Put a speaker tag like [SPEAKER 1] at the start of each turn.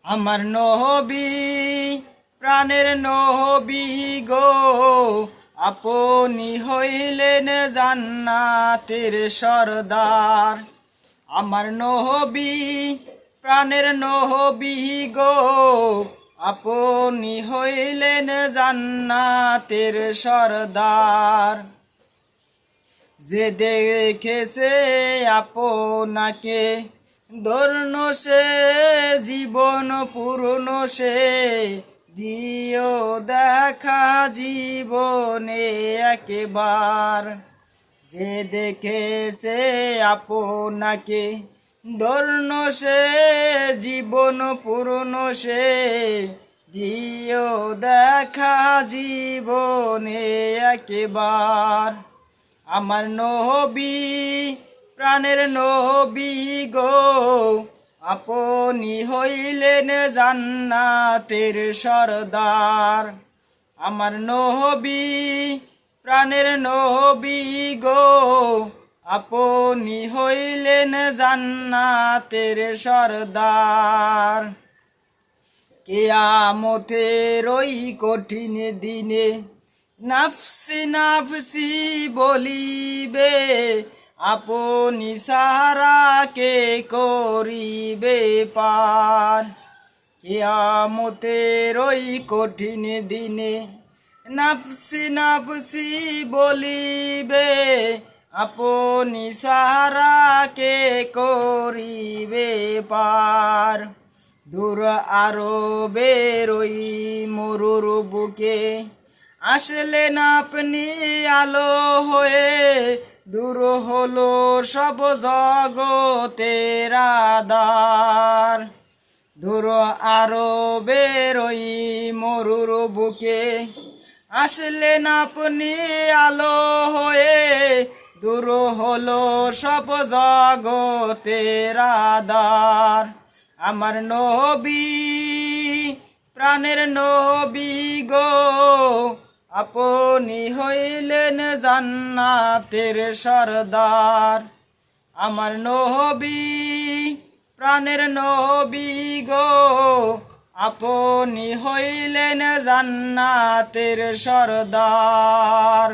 [SPEAKER 1] আমার নবী প্রাণের নবী গো, আপনি হইলেন জান্নাতের সরদার। আমার নবী প্রাণের নবী গো, আপনি হইলেন জান্নাতের সরদার। যে দেখেছে আপনাকে ধন্য সে জীবন পূর্ণ সে, দিও দেখা জীবনে একবার। যে দেখেছে আপনাকে ধন্য সে জীবন পূর্ণ সে, দিও দেখা জীবনে একবার। আমার নবী প্রাণের নবী গো, আপনি হইলেন জান্নাতের সরদার। আমার নবী প্রাণের নবী গো, আপনি হইলেন জান্নাতের সরদার। কিয়ামতের ওই কঠিন দিনে নাফসি নাফসি বলিবে, আপনি সাহারা কে করিবে পার। কিয়ামতের ওই কঠিন দিনে নাফসি নাফসি বলিবে, আপনি সাহারা কে করিবে পার। দূর আরবের ওই মরুর বুকে আসলেন আপনি আলো হয়ে, দূর হলো সব জগতের আঁধার। দূর আরবের ওই মরুর বুকে আসলেন আপনি আলো হয়ে, দূর হলো সব জগতের আঁধার। আমার নবী প্রাণের নবী গো, আপনি হইলেন জান্নাতের সরদার। আমার নবী প্রাণের নবী গো, আপনি হইলেন জান্নাতের সরদার।